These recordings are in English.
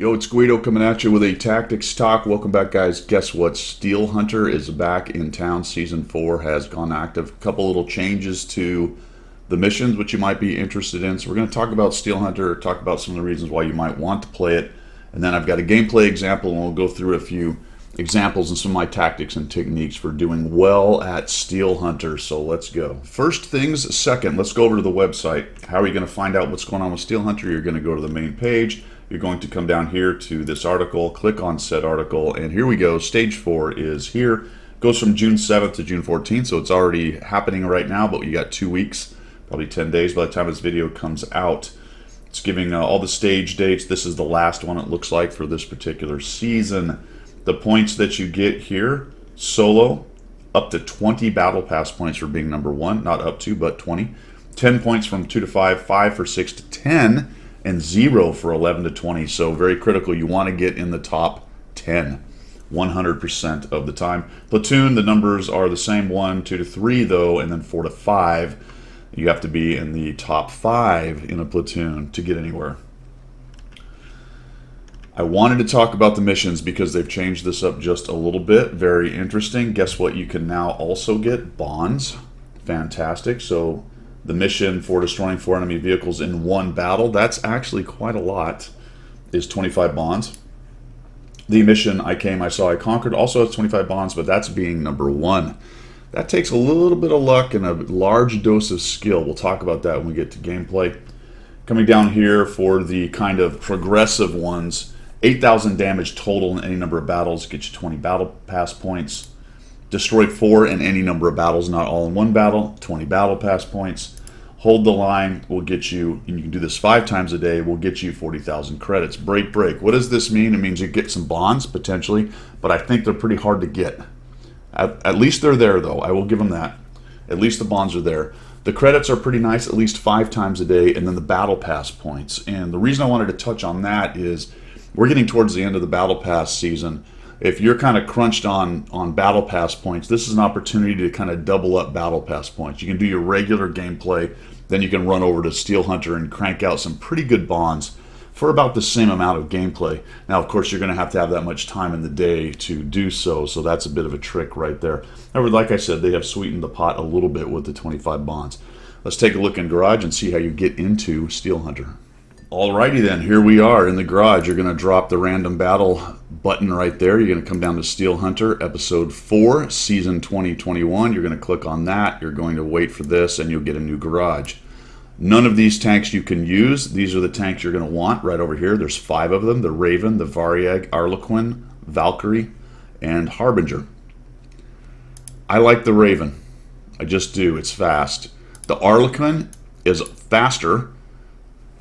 Yo, it's Guido coming at you with a tactics talk. Welcome back, guys. Guess what? Steel Hunter is back in town. Season 4 has gone active. A couple little changes to the missions, which you might be interested in. So we're going to talk about Steel Hunter, talk about some of the reasons why you might want to play it. And then I've got a gameplay example, and we'll go through a few examples and some of my tactics and techniques for doing well at Steel Hunter. So let's go. First things second, let's go over to the website. How are you going to find out what's going on with Steel Hunter? You're going to go to the main page. You're going to come down here to this article, click on said article, and here we go. Stage 4 is here. Goes from June 7th to June 14th, so it's already happening right now, but you got 2 weeks, probably 10 days by the time this video comes out. It's giving all the stage dates. This is the last one, it looks like, for this particular season. The points that you get here, solo, up to 20 battle pass points for being number 1, not up to, but 20. 10 points from 2 to 5, 5 for 6 to 10, and 0 for 11 to 20. So very critical. You want to get in the top 10 100% of the time. Platoon, the numbers are the same, 1, 2 to 3 though, and then 4 to 5. You have to be in the top 5 in a platoon to get anywhere. I wanted to talk about the missions because they've changed this up just a little bit. Very interesting. Guess what? You can now also get bonds. Fantastic. So the mission for destroying 4 enemy vehicles in one battle, that's actually quite a lot, is 25 bonds. The mission I Came, I Saw, I Conquered also has 25 bonds, but that's being number 1. That takes a little bit of luck and a large dose of skill. We'll talk about that when we get to gameplay. Coming down here for the kind of progressive ones, 8,000 damage total in any number of battles, get you 20 battle pass points. Destroy 4 in any number of battles, not all in one battle, 20 battle pass points. Hold the line will get you, and you can do this 5 times a day, will get you 40,000 credits. Break. What does this mean? It means you get some bonds, potentially, but I think they're pretty hard to get. At least they're there, though. I will give them that. At least the bonds are there. The credits are pretty nice, at least 5 times a day, and then the battle pass points. And the reason I wanted to touch on that is we're getting towards the end of the battle pass season. If you're kind of crunched on battle pass points, this is an opportunity to kind of double up battle pass points. You can do your regular gameplay, then you can run over to Steel Hunter and crank out some pretty good bonds for about the same amount of gameplay. Now, of course, you're going to have that much time in the day to do so that's a bit of a trick right there. However, like I said, they have sweetened the pot a little bit with the 25 bonds. Let's take a look in Garage and see how you get into Steel Hunter. Alrighty then, here we are in the garage. You're going to drop the random battle button right there. You're going to come down to Steel Hunter, Episode 4, Season 2021. You're going to click on that. You're going to wait for this, and you'll get a new garage. None of these tanks you can use. These are the tanks you're going to want right over here. There's 5 of them. The Raven, the Variag, Arlequin, Valkyrie, and Harbinger. I like the Raven. I just do. It's fast. The Arlequin is faster.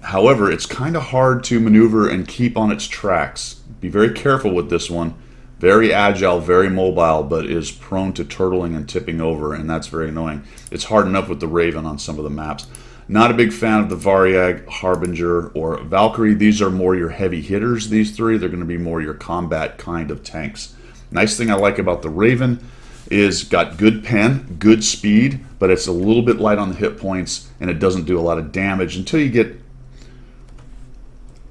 However, it's kind of hard to maneuver and keep on its tracks. Be very careful with this one. Very agile, very mobile, but is prone to turtling and tipping over, and that's very annoying. It's hard enough with the Raven on some of the maps. Not a big fan of the Variag, Harbinger, or Valkyrie. These are more your heavy hitters, these 3. They're going to be more your combat kind of tanks. Nice thing I like about the Raven is got good pen, good speed, but it's a little bit light on the hit points, and it doesn't do a lot of damage until you get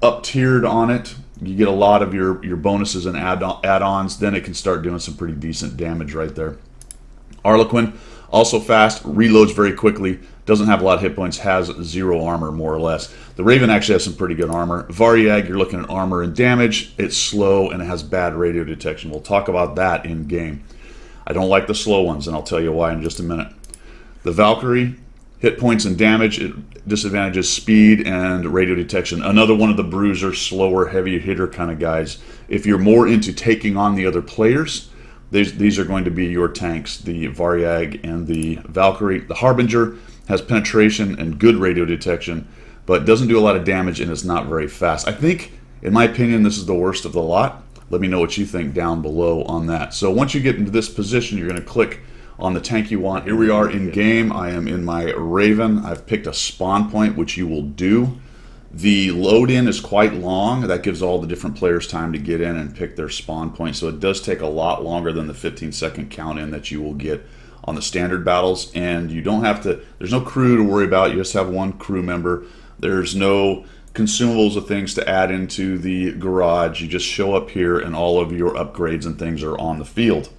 up tiered on it. You get a lot of your bonuses and add-ons, then it can start doing some pretty decent damage right there. Arlequin, also fast, reloads very quickly, doesn't have a lot of hit points, has 0 armor more or less. The Raven actually has some pretty good armor. Variag, you're looking at armor and damage. It's slow and it has bad radio detection. We'll talk about that in game. I don't like the slow ones, and I'll tell you why in just a minute. The Valkyrie, hit points and damage, it disadvantages speed and radio detection. Another one of the bruiser, slower, heavy hitter kind of guys. If you're more into taking on the other players, these are going to be your tanks, the Variag and the Valkyrie. The Harbinger has penetration and good radio detection, but doesn't do a lot of damage and is not very fast. I think, in my opinion, this is the worst of the lot. Let me know what you think down below on that. So once you get into this position, you're going to click on the tank you want. Here we are in game. I am in my Raven. I've picked a spawn point, which you will do. The load-in is quite long. That gives all the different players time to get in and pick their spawn point. So it does take a lot longer than the 15-second count-in that you will get on the standard battles. And you don't have to, there's no crew to worry about. You just have one crew member. There's no consumables of things to add into the garage. You just show up here and all of your upgrades and things are on the field.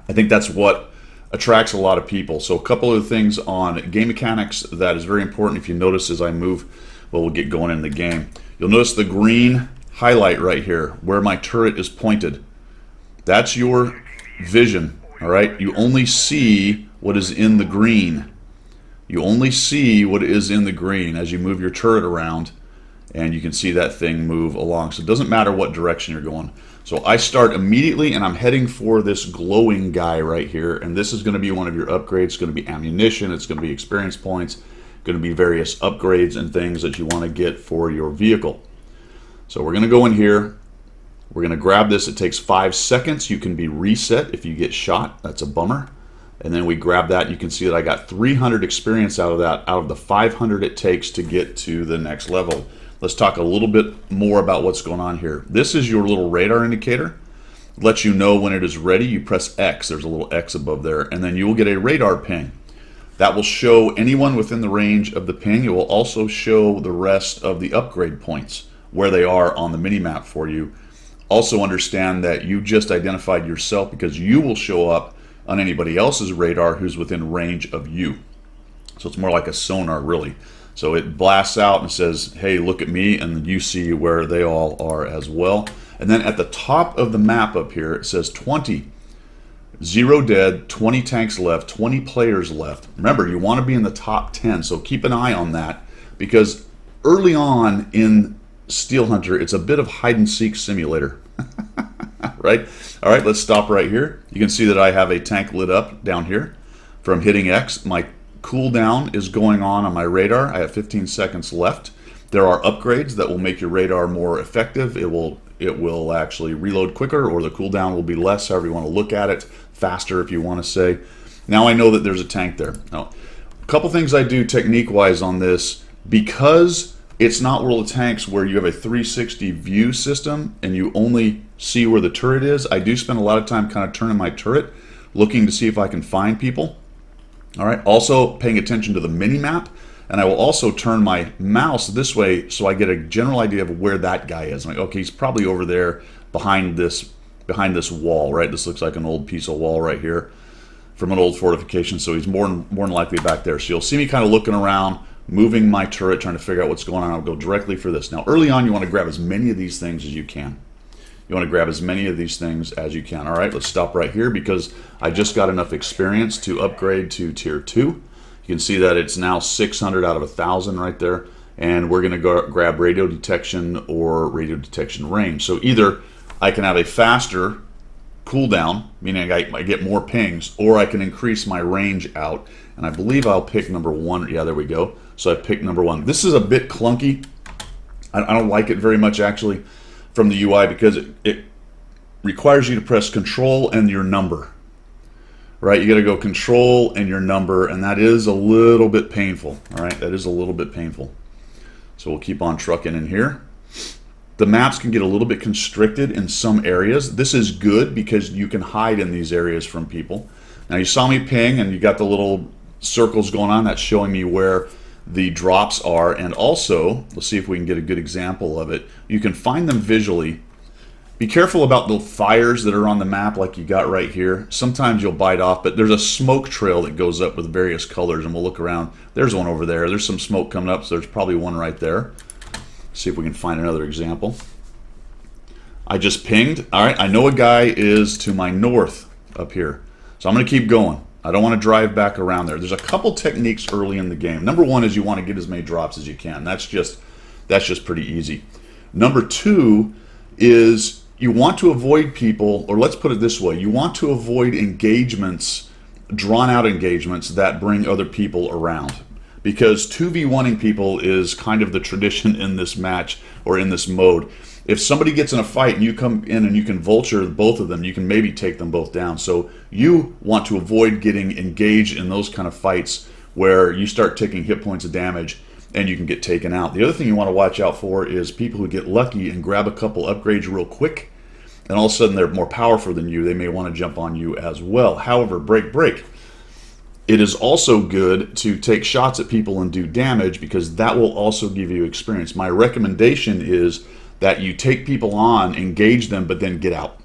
I think that's what attracts a lot of people. So a couple of things on game mechanics that is very important. If you notice as I move, well, we'll get going in the game. You'll notice the green highlight right here where my turret is pointed. That's your vision, all right? You only see what is in the green. You only see what is in the green as you move your turret around, and you can see that thing move along. So it doesn't matter what direction you're going. So I start immediately, and I'm heading for this glowing guy right here, and this is going to be one of your upgrades. It's going to be ammunition, it's going to be experience points, going to be various upgrades and things that you want to get for your vehicle. So we're going to go in here. We're going to grab this. It takes 5 seconds. You can be reset if you get shot. That's a bummer. And then we grab that. You can see that I got 300 experience out of that, out of the 500 it takes to get to the next level. Let's talk a little bit more about what's going on here. This is your little radar indicator. It lets you know when it is ready. You press X. There's a little X above there. And then you will get a radar ping. That will show anyone within the range of the ping. It will also show the rest of the upgrade points, where they are on the mini-map for you. Also understand that you just identified yourself because you will show up on anybody else's radar who's within range of you. So it's more like a sonar, really. So it blasts out and says, hey, look at me, and then you see where they all are as well. And then at the top of the map up here, it says 20. 0 dead, 20 tanks left, 20 players left. Remember, you want to be in the top 10, so keep an eye on that, because early on in Steel Hunter, it's a bit of hide-and-seek simulator. Right? All right, let's stop right here. You can see that I have a tank lit up down here from hitting X. My cooldown is going on my radar. I have 15 seconds left. There are upgrades that will make your radar more effective. It will actually reload quicker, or the cooldown will be less, however you want to look at it. Faster, if you want to say. Now I know that there's a tank there. Now, a couple things I do technique-wise on this, because it's not World of Tanks where you have a 360 view system and you only see where the turret is. I do spend a lot of time kind of turning my turret, looking to see if I can find people. All right, also paying attention to the mini-map, and I will also turn my mouse this way so I get a general idea of where that guy is. I'm like, okay, he's probably over there behind this wall, right? This looks like an old piece of wall right here from an old fortification, so he's more than likely back there. So you'll see me kind of looking around, moving my turret, trying to figure out what's going on. I'll go directly for this. Now, early on, you want to grab as many of these things as you can. You want to grab as many of these things as you can. All right, let's stop right here because I just got enough experience to upgrade to Tier 2. You can see that it's now 600 out of 1,000 right there. And we're going to go grab radio detection or radio detection range. So either I can have a faster cooldown, meaning I get more pings, or I can increase my range out. And I believe I'll pick number 1. Yeah, there we go. So I picked number 1. This is a bit clunky. I don't like it very much, actually, from the UI, because it requires you to press Control and your number. Right? You got to go Control and your number, and that is a little bit painful. All right? That is a little bit painful. So we'll keep on trucking in here. The maps can get a little bit constricted in some areas. This is good because you can hide in these areas from people. Now you saw me ping, and you got the little circles going on. That's showing me where the drops are, and also, let's see if we can get a good example of it. You can find them visually. Be careful about the fires that are on the map like you got right here. Sometimes you'll bite off, but there's a smoke trail that goes up with various colors, and we'll look around. There's one over there. There's some smoke coming up, so there's probably one right there. See if we can find another example. I just pinged. All right, I know a guy is to my north up here, so I'm going to keep going. I don't want to drive back around there. There's a couple techniques early in the game. Number 1 is you want to get as many drops as you can. That's just pretty easy. Number 2 is you want to avoid people, or let's put it this way, you want to avoid engagements, drawn out engagements that bring other people around. Because 2v1ing people is kind of the tradition in this match or in this mode. If somebody gets in a fight and you come in and you can vulture both of them, you can maybe take them both down. So you want to avoid getting engaged in those kind of fights where you start taking hit points of damage and you can get taken out. The other thing you want to watch out for is people who get lucky and grab a couple upgrades real quick, and all of a sudden they're more powerful than you. They may want to jump on you as well. However, break. It is also good to take shots at people and do damage because that will also give you experience. My recommendation is that you take people on, engage them, but then get out.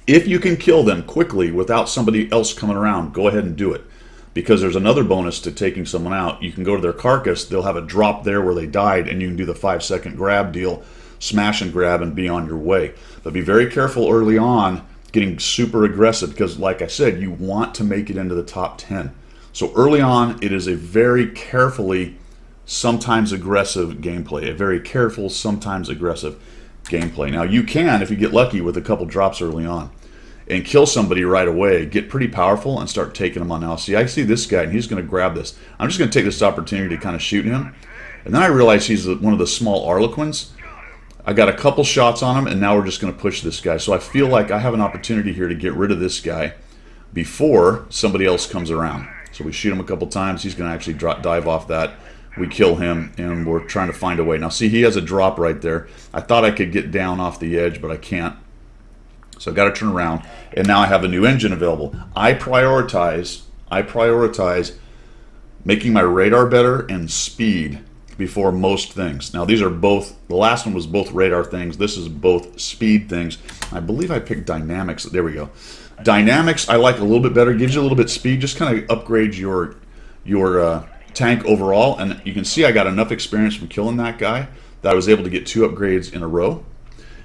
If you can kill them quickly without somebody else coming around, go ahead and do it. Because there's another bonus to taking someone out. You can go to their carcass, they'll have a drop there where they died, and you can do the 5-second grab deal, smash and grab, and be on your way. But be very careful early on getting super aggressive because, like I said, you want to make it into the top 10. So early on, it is a very carefully, sometimes aggressive gameplay. A very careful, sometimes aggressive gameplay. Now, you can, if you get lucky with a couple drops early on, and kill somebody right away, get pretty powerful, and start taking them on. Now, see, I see this guy, and he's going to grab this. I'm just going to take this opportunity to kind of shoot him. And then I realize he's one of the small Harlequins. I got a couple shots on him, and now we're just going to push this guy. So I feel like I have an opportunity here to get rid of this guy before somebody else comes around. So we shoot him a couple times. He's going to actually dive off that. We kill him, and we're trying to find a way. Now, see, he has a drop right there. I thought I could get down off the edge, but I can't. So I've got to turn around, and now I have a new engine available. I prioritize making my radar better and speed before most things. Now these are both, the last one was both radar things. This is both speed things. I believe I picked dynamics. There we go. Dynamics I like a little bit better. Gives you a little bit speed. Just kind of upgrades your tank overall. And you can see I got enough experience from killing that guy that I was able to get 2 upgrades in a row.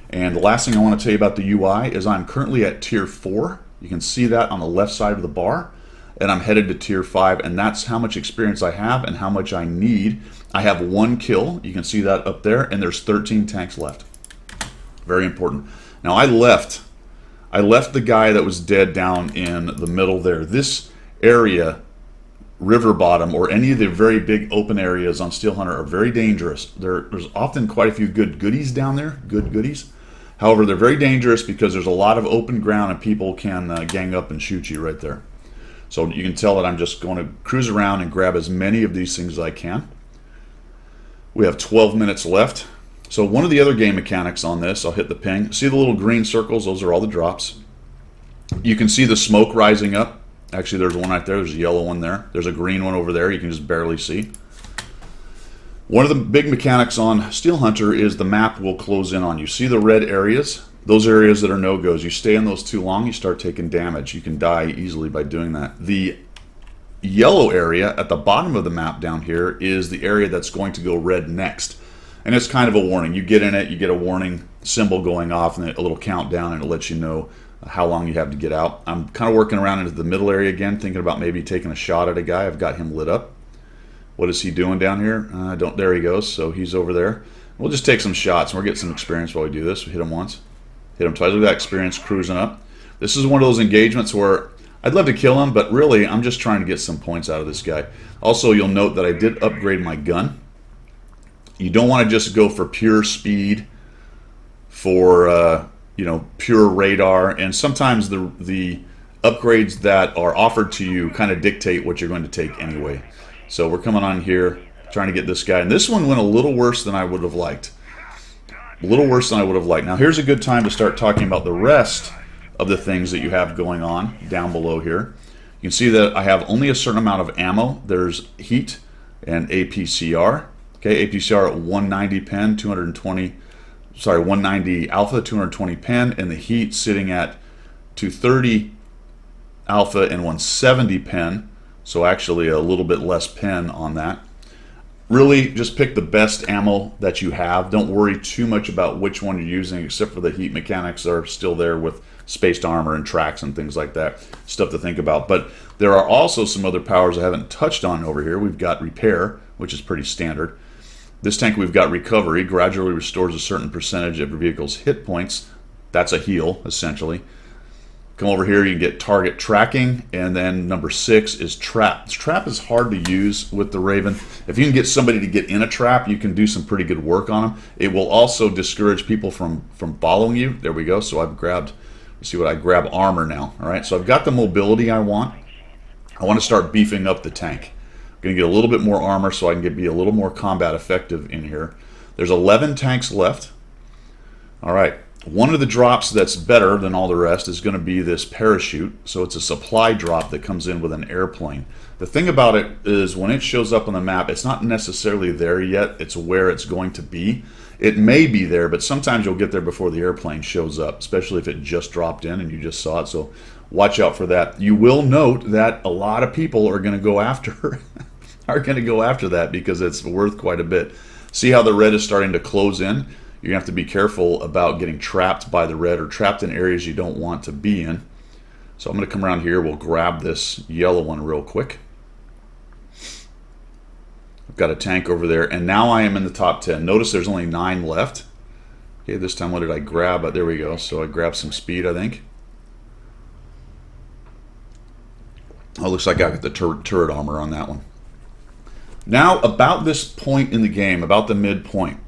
And the last thing I want to tell you about the UI is I'm currently at tier 4. You can see that on the left side of the bar. And I'm headed to tier 5, and that's how much experience I have and how much I need. I have 1 kill. You can see that up there, and there's 13 tanks left. Very important. Now I left the guy that was dead down in the middle there. This area, river bottom, or any of the very big open areas on Steel Hunter are very dangerous. There's often quite a few good goodies down there, good goodies. However, they're very dangerous because there's a lot of open ground and people can gang up and shoot you right there. So you can tell that I'm just going to cruise around and grab as many of these things as I can. We have 12 minutes left. So one of the other game mechanics on this, I'll hit the ping. See the little green circles? Those are all the drops. You can see the smoke rising up. Actually, there's one right there. There's a yellow one there. There's a green one over there. You can just barely see. One of the big mechanics on Steel Hunter is the map will close in on you. See the red areas? Those areas that are no-goes. You stay in those too long, you start taking damage. You can die easily by doing that. The yellow area at the bottom of the map down here is the area that's going to go red next. And it's kind of a warning. You get in it, you get a warning symbol going off and a little countdown, and it lets you know how long you have to get out. I'm kind of working around into the middle area again, thinking about maybe taking a shot at a guy. I've got him lit up. What is he doing down here? There he goes. So he's over there. We'll just take some shots, and we'll get some experience while we do this. We hit him once, hit him twice. Look at that experience cruising up. This is one of those engagements where I'd love to kill him, but really I'm just trying to get some points out of this guy. Also, you'll note that I did upgrade my gun. You don't want to just go for pure speed, for pure radar, and sometimes the upgrades that are offered to you kind of dictate what you're going to take anyway. So we're coming on here, trying to get this guy, and this one went a little worse than I would have liked. A little worse than I would have liked. Now here's a good time to start talking about the rest of the things that you have going on down below here. You can see that I have only a certain amount of ammo. There's heat and APCR. Okay, APCR at 190 pen, 190 alpha, 220 pen, and the heat sitting at 230 alpha and 170 pen. So actually a little bit less pen on that. Really, just pick the best ammo that you have. Don't worry too much about which one you're using, except for the heat mechanics are still there with spaced armor and tracks and things like that. Stuff to think about. But there are also some other powers I haven't touched on over here. We've got repair, which is pretty standard. This tank we've got recovery, gradually restores a certain percentage of your vehicle's hit points. That's a heal, essentially. Come over here, you can get target tracking, and then number 6 is trap. Trap is hard to use with the Raven. If you can get somebody to get in a trap, you can do some pretty good work on them. It will also discourage people from following you. There we go. So I've grabbed, let's see what I grab, armor now. All right, so I've got the mobility I want. I want to start beefing up the tank. I'm going to get a little bit more armor so I can be a little more combat effective in here. There's 11 tanks left. All right. One of the drops that's better than all the rest is going to be this parachute. So it's a supply drop that comes in with an airplane. The thing about it is when it shows up on the map, it's not necessarily there yet. It's where it's going to be. It may be there, but sometimes you'll get there before the airplane shows up, especially if it just dropped in and you just saw it. So watch out for that. You will note that a lot of people are going to go after that because it's worth quite a bit. See how the red is starting to close in? You're going to have to be careful about getting trapped by the red or trapped in areas you don't want to be in. So I'm going to come around here. We'll grab this yellow one real quick. I've got a tank over there, and now I am in the top 10. Notice there's only 9 left. Okay, this time what did I grab? There we go. So I grabbed some speed, I think. Oh, looks like I got the turret armor on that one. Now, about this point in the game, about the midpoint,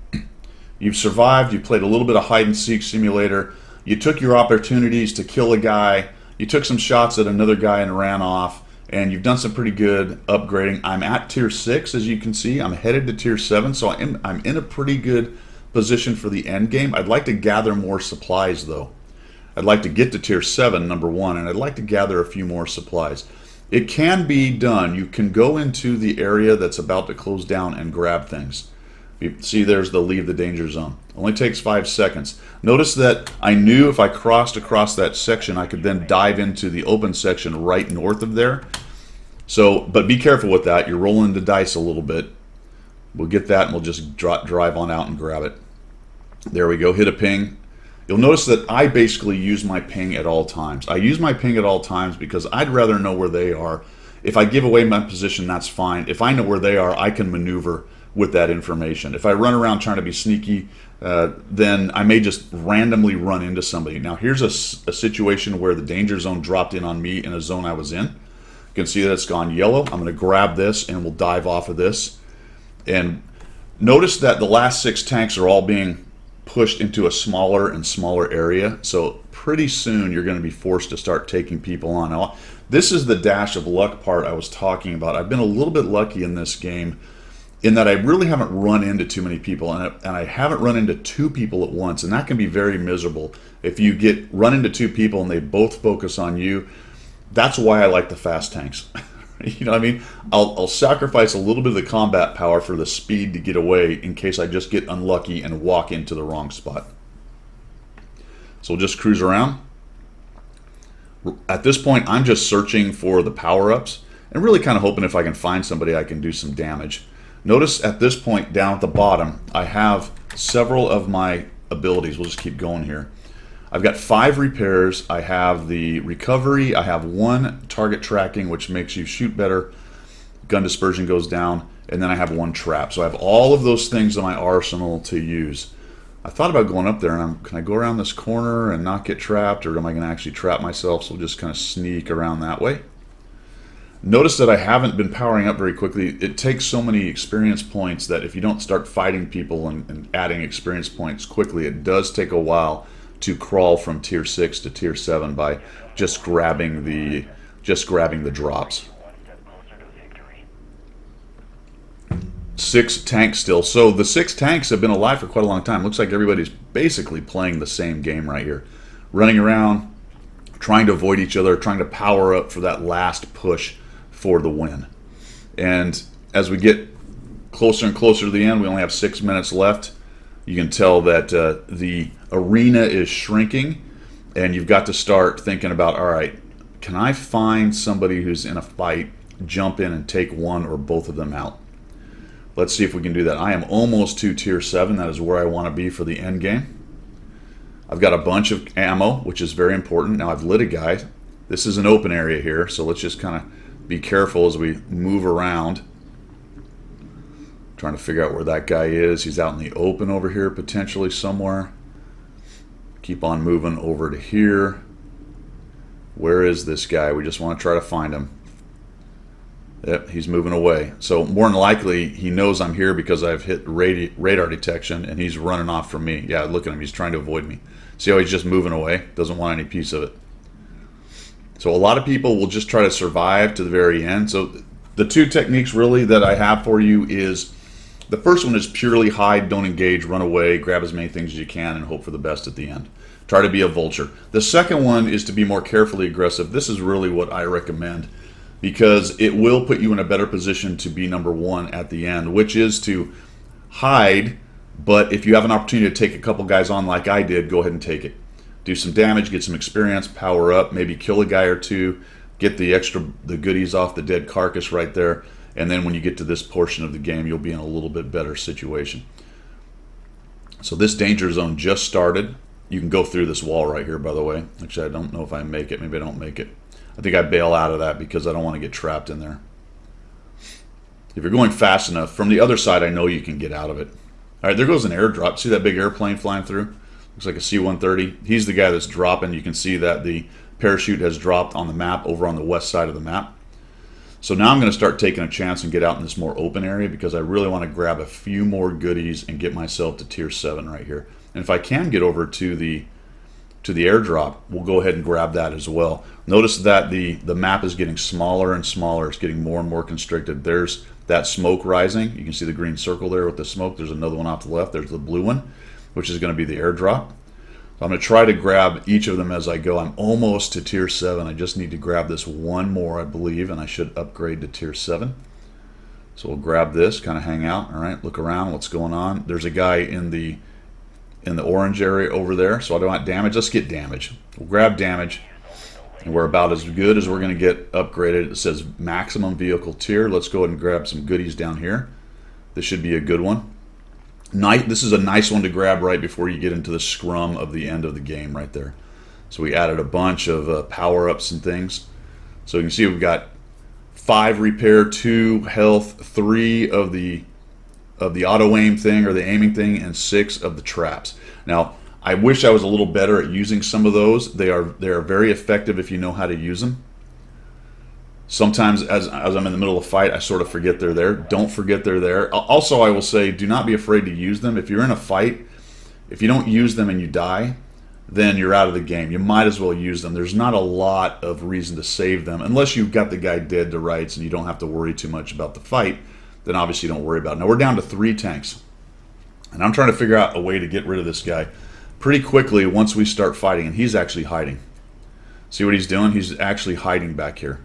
you've survived, you played a little bit of hide-and-seek simulator, you took your opportunities to kill a guy, you took some shots at another guy and ran off, and you've done some pretty good upgrading. I'm at tier 6, as you can see. I'm headed to tier 7, so I'm in a pretty good position for the end game. I'd like to gather more supplies, though. I'd like to get to tier 7, number 1, and I'd like to gather a few more supplies. It can be done. You can go into the area that's about to close down and grab things. You see, there's the leave the danger zone. Only takes 5 seconds. Notice that I knew if I crossed across that section, I could then dive into the open section right north of there. So, but be careful with that. You're rolling the dice a little bit. We'll get that, and we'll just drive on out and grab it. There we go. Hit a ping. You'll notice that I basically use my ping at all times. I use my ping at all times because I'd rather know where they are. If I give away my position, that's fine. If I know where they are, I can maneuver with that information. If I run around trying to be sneaky, then I may just randomly run into somebody. Now, here's a situation where the danger zone dropped in on me in a zone I was in. You can see that it's gone yellow. I'm going to grab this, and we'll dive off of this. And notice that the last 6 tanks are all being pushed into a smaller and smaller area. So pretty soon you're going to be forced to start taking people on. Now, this is the dash of luck part I was talking about. I've been a little bit lucky in this game in that I really haven't run into too many people, and I haven't run into 2 people at once, and that can be very miserable. If you run into 2 people and they both focus on you, that's why I like the fast tanks. You know what I mean? I'll sacrifice a little bit of the combat power for the speed to get away in case I just get unlucky and walk into the wrong spot. So we'll just cruise around. At this point, I'm just searching for the power-ups and really kind of hoping if I can find somebody I can do some damage. Notice at this point down at the bottom, I have several of my abilities. We'll just keep going here. I've got 5 repairs. I have the recovery. I have 1 target tracking, which makes you shoot better. Gun dispersion goes down. And then I have 1 trap. So I have all of those things in my arsenal to use. I thought about going up there and can I go around this corner and not get trapped, or am I going to actually trap myself? So we'll just kind of sneak around that way. Notice that I haven't been powering up very quickly. It takes so many experience points that if you don't start fighting people and adding experience points quickly, it does take a while to crawl from tier 6 to tier 7 by just grabbing the drops. 6 tanks still. So the 6 tanks have been alive for quite a long time. Looks like everybody's basically playing the same game right here. Running around, trying to avoid each other, trying to power up for that last push for the win. And as we get closer and closer to the end, we only have 6 minutes left. You can tell that the arena is shrinking, and you've got to start thinking about, all right, can I find somebody who's in a fight, jump in and take one or both of them out? Let's see if we can do that. I am almost to tier 7. That is where I want to be for the end game. I've got a bunch of ammo, which is very important. Now I've lit a guy. This is an open area here, so let's just kind of be careful as we move around. Trying to figure out where that guy is. He's out in the open over here, potentially somewhere. Keep on moving over to here. Where is this guy? We just want to try to find him. Yep, he's moving away. So more than likely, he knows I'm here because I've hit radar detection, and he's running off from me. Yeah, look at him. He's trying to avoid me. See how he's just moving away? Doesn't want any piece of it. So a lot of people will just try to survive to the very end. So the 2 techniques really that I have for you is, the first one is purely hide, don't engage, run away, grab as many things as you can, and hope for the best at the end. Try to be a vulture. The second one is to be more carefully aggressive. This is really what I recommend because it will put you in a better position to be number one at the end, which is to hide, but if you have an opportunity to take a couple guys on like I did, go ahead and take it. Do some damage, get some experience, power up, maybe kill a guy or two, get the goodies off the dead carcass right there, and then when you get to this portion of the game, you'll be in a little bit better situation. So this danger zone just started. You can go through this wall right here, by the way. Actually, I don't know if I make it. Maybe I don't make it. I think I bail out of that because I don't want to get trapped in there. If you're going fast enough, from the other side, I know you can get out of it. All right, there goes an airdrop. See that big airplane flying through? Looks like a C-130. He's the guy that's dropping. You can see that the parachute has dropped on the map over on the west side of the map. So now I'm going to start taking a chance and get out in this more open area because I really want to grab a few more goodies and get myself to tier 7 right here. And if I can get over to the airdrop, we'll go ahead and grab that as well. Notice that the map is getting smaller and smaller. It's getting more and more constricted. There's that smoke rising. You can see the green circle there with the smoke. There's another one off the left. There's the blue one, which is going to be the airdrop. So I'm going to try to grab each of them as I go. I'm almost to tier 7. I just need to grab this one more, I believe, and I should upgrade to tier 7. So we'll grab this, kind of hang out. All right, look around, what's going on. There's a guy in the orange area over there, so I don't want damage. Let's get damage. We'll grab damage, and we're about as good as we're going to get upgraded. It says maximum vehicle tier. Let's go ahead and grab some goodies down here. This should be a good one. This is a nice one to grab right before you get into the scrum of the end of the game right there. So we added a bunch of power-ups and things. So you can see we've got 5 repair, 2 health, 3 of the auto-aim thing or the aiming thing, and 6 of the traps. Now, I wish I was a little better at using some of those. They are very effective if you know how to use them. Sometimes as I'm in the middle of a fight, I sort of forget they're there. Don't forget they're there. Also, I will say, do not be afraid to use them. If you're in a fight, if you don't use them and you die, then you're out of the game. You might as well use them. There's not a lot of reason to save them. Unless you've got the guy dead to rights and you don't have to worry too much about the fight, then obviously don't worry about it. Now we're down to 3 tanks. And I'm trying to figure out a way to get rid of this guy pretty quickly once we start fighting. And he's actually hiding. See what he's doing? He's actually hiding back here.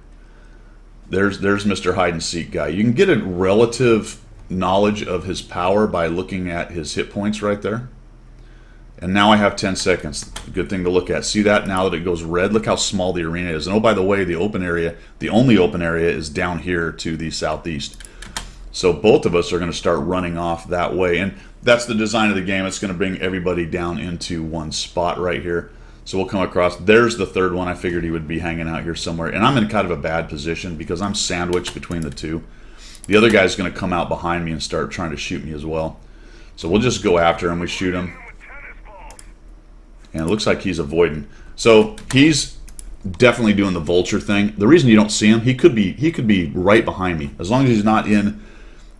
There's Mr. Hide and Seek guy. You can get a relative knowledge of his power by looking at his hit points right there. And now I have 10 seconds. Good thing to look at. See that now that it goes red? Look how small the arena is. And oh, by the way, the open area, the only open area is down here to the southeast. So both of us are going to start running off that way. And that's the design of the game. It's going to bring everybody down into one spot right here. So we'll come across. There's the third one. I figured he would be hanging out here somewhere. And I'm in kind of a bad position because I'm sandwiched between the two. The other guy's going to come out behind me and start trying to shoot me as well. So we'll just go after him. We shoot him. And it looks like he's avoiding. So he's definitely doing the vulture thing. The reason you don't see him, he could be right behind me. As long as he's not in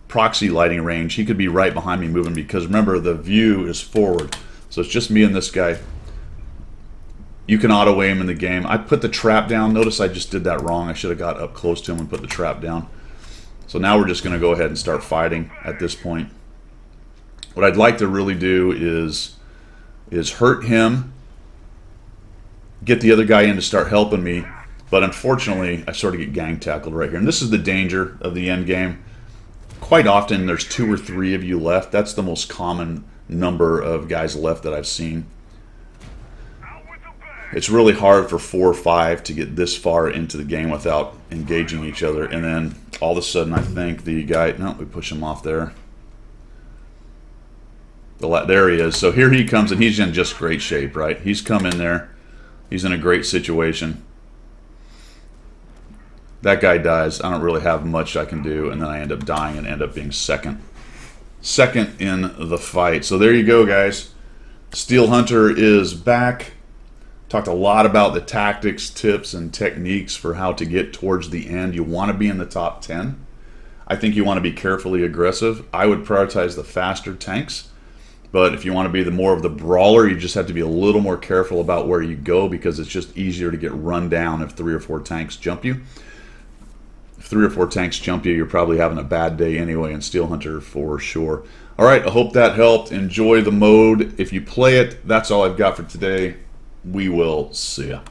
proxy lighting range, he could be right behind me moving, because remember, the view is forward. So it's just me and this guy. You can auto aim in the game. I put the trap down. Notice I just did that wrong. I should have got up close to him and put the trap down. So now we're just going to go ahead and start fighting at this point. What I'd like to really do is hurt him, get the other guy in to start helping me, but unfortunately I sort of get gang tackled right here. And this is the danger of the end game. Quite often there's 2 or 3 of you left. That's the most common number of guys left that I've seen. It's really hard for 4 or 5 to get this far into the game without engaging each other. And then all of a sudden I think the guy, no, we push him off there. There he is. So here he comes, and he's in just great shape, right? He's come in there. He's in a great situation. That guy dies. I don't really have much I can do, and then I end up dying and end up being second in the fight. So there you go, guys. Steel Hunter is back. Talked a lot about the tactics, tips, and techniques for how to get towards the end. You want to be in the top 10. I think you want to be carefully aggressive. I would prioritize the faster tanks. But if you want to be more of the brawler, you just have to be a little more careful about where you go, because it's just easier to get run down if 3 or 4 tanks jump you. If 3 or 4 tanks jump you, you're probably having a bad day anyway in Steel Hunter for sure. All right, I hope that helped. Enjoy the mode. If you play it, that's all I've got for today. We will see ya.